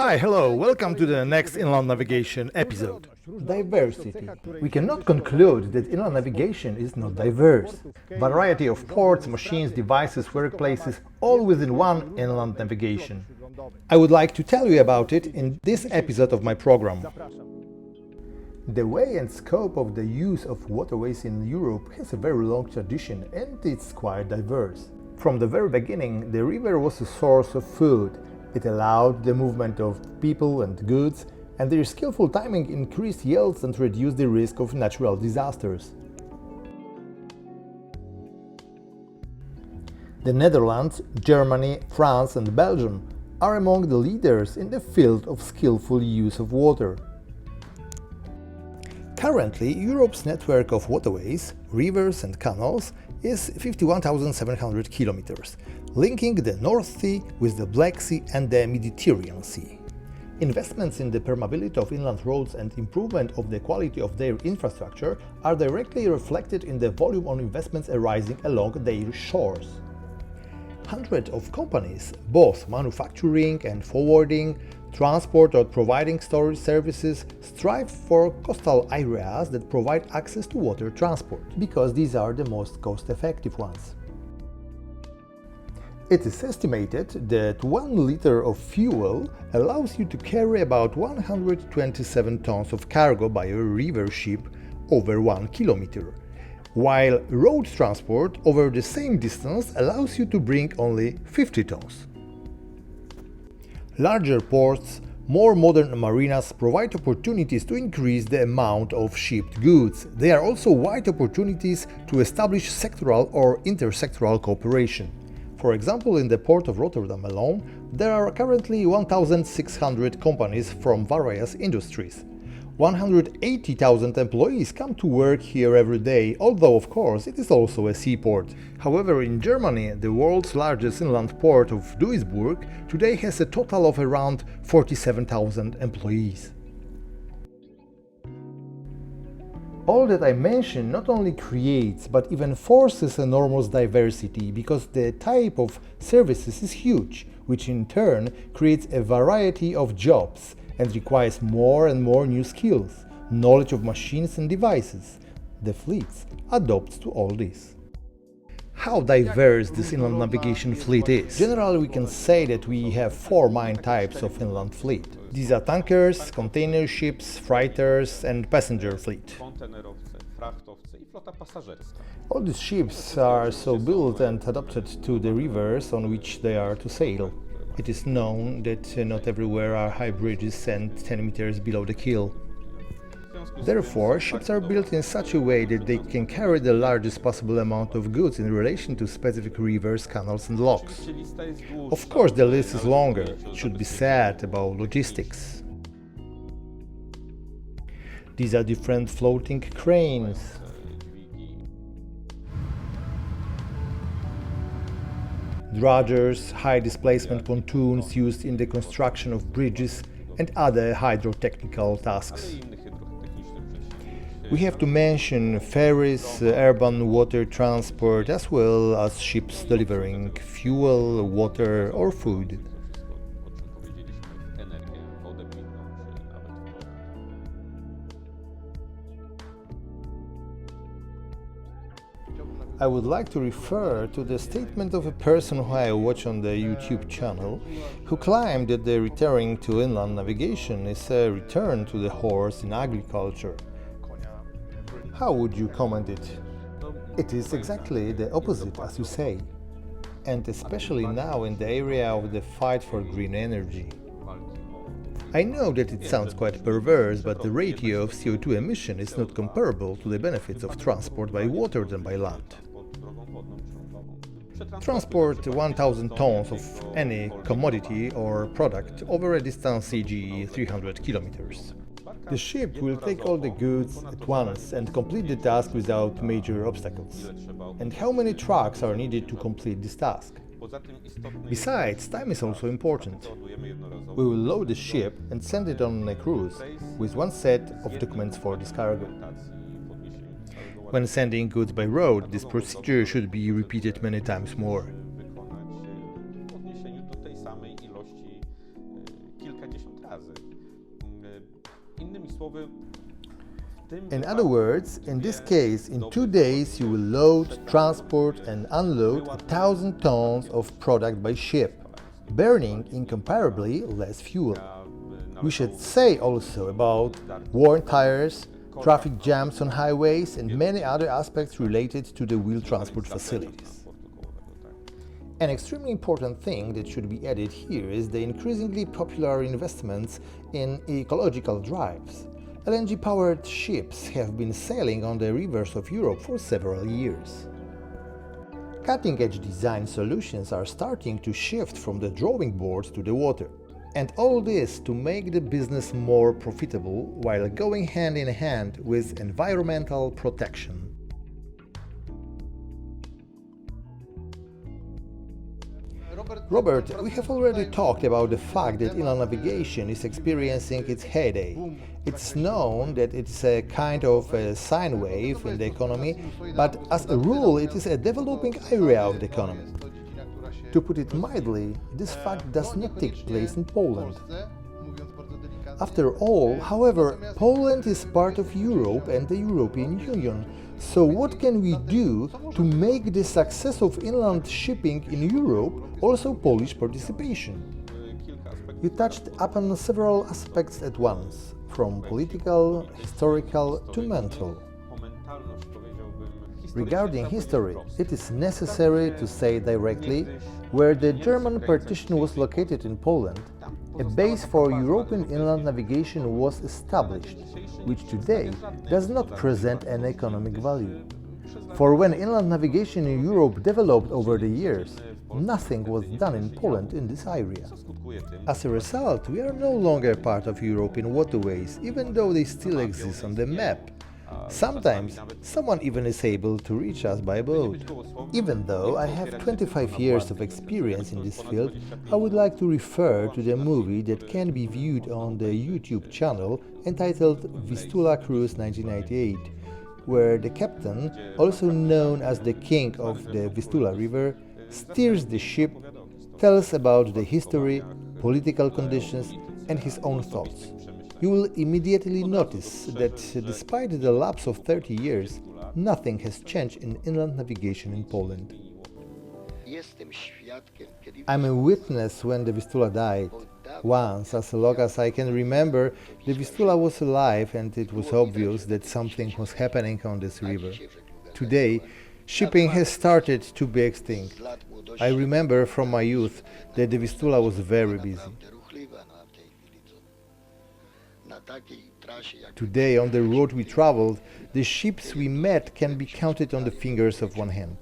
Hi, hello, welcome to the next inland navigation episode. Diversity. We cannot conclude that inland navigation is not diverse. Variety of ports, machines, devices, workplaces, all within one inland navigation. I would like to tell you about it in this episode of my program. The way and scope of the use of waterways in Europe has a very long tradition and it's quite diverse. From the very beginning, the river was a source of food. It allowed the movement of people and goods, and their skillful timing increased yields and reduced the risk of natural disasters. The Netherlands, Germany, France and Belgium are among the leaders in the field of skillful use of water. Currently, Europe's network of waterways, rivers and canals is 51,700 kilometers, linking the North Sea with the Black Sea and the Mediterranean Sea. Investments in the permeability of inland roads and improvement of the quality of their infrastructure are directly reflected in the volume of investments arising along their shores. Hundreds of companies, both manufacturing and forwarding, transport or providing storage services, strive for coastal areas that provide access to water transport, because these are the most cost-effective ones. It is estimated that 1 liter of fuel allows you to carry about 127 tons of cargo by a river ship over 1 kilometer, while road transport over the same distance allows you to bring only 50 tons. Larger ports, more modern marinas provide opportunities to increase the amount of shipped goods. They are also wide opportunities to establish sectoral or intersectoral cooperation. For example, in the port of Rotterdam alone, there are currently 1,600 companies from various industries. 180,000 employees come to work here every day, although of course it is also a seaport. However, in Germany, the world's largest inland port of Duisburg today has a total of around 47,000 employees. All that I mentioned not only creates but even forces enormous diversity, because the type of services is huge, which in turn creates a variety of jobs and requires more and more new skills, knowledge of machines and devices. The fleets adopt to all this. How diverse this inland navigation fleet is? Generally, we can say that we have 4 main types of inland fleet. These are tankers, container ships, freighters and passenger fleet. All these ships are so built and adapted to the rivers on which they are to sail. It is known that not everywhere are high bridges and 10 meters below the keel. Therefore, ships are built in such a way that they can carry the largest possible amount of goods in relation to specific rivers, canals and locks. Of course, the list is longer. It should be said about logistics. These are different floating cranes, dredgers, high-displacement pontoons used in the construction of bridges and other hydrotechnical tasks. We have to mention ferries, urban water transport, as well as ships delivering fuel, water or food. I would like to refer to the statement of a person who I watch on the YouTube channel, who claimed that the returning to inland navigation is a return to the horse in agriculture. How would you comment it? It is exactly the opposite, as you say, and especially now in the area of the fight for green energy. I know that it sounds quite perverse, but the ratio of CO2 emission is not comparable to the benefits of transport by water than by land. Transport 1,000 tons of any commodity or product over a distance, e.g. 300 kilometers. The ship will take all the goods at once and complete the task without major obstacles. And how many trucks are needed to complete this task? Besides, time is also important. We will load the ship and send it on a cruise with one set of documents for this cargo. When sending goods by road, this procedure should be repeated many times more. In other words, in this case, in 2 days you will load, transport and unload 1,000 tons of product by ship, burning incomparably less fuel. We should say also about worn tires, traffic jams on highways and many other aspects related to the wheel transport facilities. An extremely important thing that should be added here is the increasingly popular investments in ecological drives. LNG-powered ships have been sailing on the rivers of Europe for several years. Cutting-edge design solutions are starting to shift from the drawing board to the water. And all this to make the business more profitable while going hand in hand with environmental protection. Robert, we have already talked about the fact that inland navigation is experiencing its heyday. It's known that it's a kind of a sine wave in the economy, but as a rule it is a developing area of the economy. To put it mildly, this fact does not take place in Poland. After all, however, Poland is part of Europe and the European Union. So what can we do to make the success of inland shipping in Europe also Polish participation? You touched upon several aspects at once, from political, historical to mental. Regarding history, it is necessary to say directly where the German partition was located in Poland, a base for European inland navigation was established, which today does not present an economic value. For when inland navigation in Europe developed over the years, nothing was done in Poland in this area. As a result, we are no longer part of European waterways, even though they still exist on the map. Sometimes, someone even is able to reach us by boat. Even though I have 25 years of experience in this field, I would like to refer to the movie that can be viewed on the YouTube channel entitled Vistula Cruise 1998, where the captain, also known as the king of the Vistula River, steers the ship, tells about the history, political conditions and his own thoughts. You will immediately notice that despite the lapse of 30 years, nothing has changed in inland navigation in Poland. I'm a witness when the Vistula died. Once, as long as I can remember, the Vistula was alive and it was obvious that something was happening on this river. Today, shipping has started to be extinct. I remember from my youth that the Vistula was very busy. Today, on the road we traveled, the ships we met can be counted on the fingers of one hand.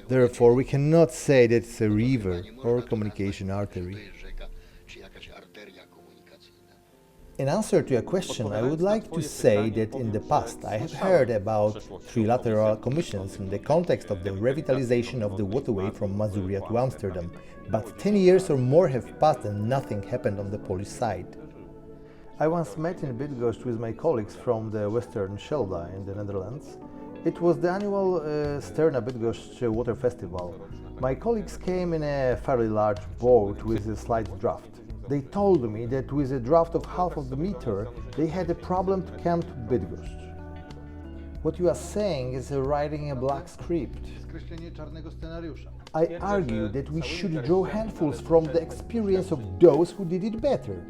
Therefore, we cannot say that it's a river or communication artery. In answer to your question, I would like to say that in the past I have heard about trilateral commissions in the context of the revitalization of the waterway from Mazuria to Amsterdam, but 10 years or more have passed and nothing happened on the Polish side. I once met in Bydgoszcz with my colleagues from the Western Scheldt in the Netherlands. It was the annual Sterna Bydgoszcz Water Festival. My colleagues came in a fairly large boat with a slight draft. They told me that with a draft of half of the meter, they had a problem to come to Bydgoszcz. What you are saying is writing a black script. I argue that we should draw handfuls from the experience of those who did it better.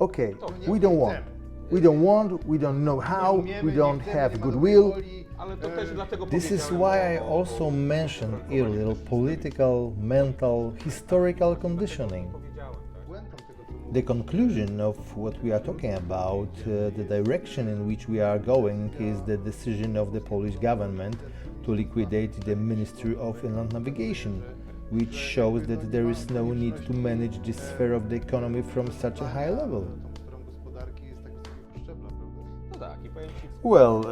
Okay, we don't want, we don't know how, we don't have goodwill. This is why I also mentioned earlier political, mental, historical conditioning. The conclusion of what we are talking about, the direction in which we are going, is the decision of the Polish government to liquidate the Ministry of Inland Navigation, which shows that there is no need to manage this sphere of the economy from such a high level. Well,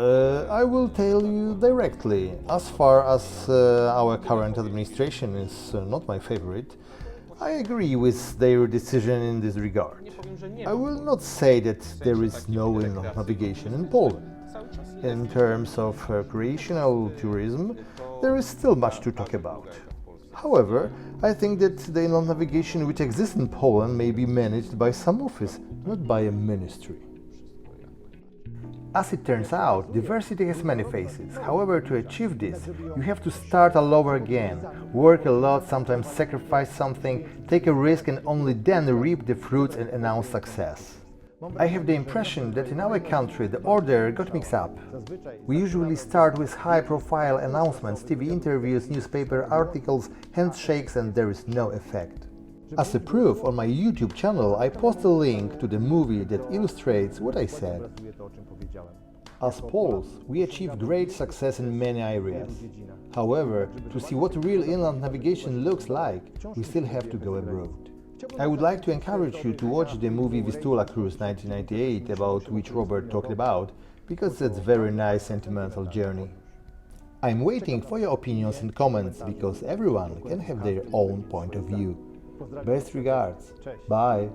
I will tell you directly. As far as our current administration is not my favorite, I agree with their decision in this regard. I will not say that there is no inland navigation in Poland. In terms of recreational tourism, there is still much to talk about. However, I think that the inland navigation which exists in Poland may be managed by some office, not by a ministry. As it turns out, diversity has many faces. However, to achieve this, you have to start all over again, work a lot, sometimes sacrifice something, take a risk and only then reap the fruits and announce success. I have the impression that in our country the order got mixed up. We usually start with high-profile announcements, TV interviews, newspaper articles, handshakes, and there is no effect. As a proof, on my YouTube channel I post a link to the movie that illustrates what I said. As Poles, we achieve great success in many areas. However, to see what real inland navigation looks like, we still have to go abroad. I would like to encourage you to watch the movie Vistula Cruise 1998, about which Robert talked about, because it's a very nice sentimental journey. I'm waiting for your opinions and comments, because everyone can have their own point of view. Best regards. Bye.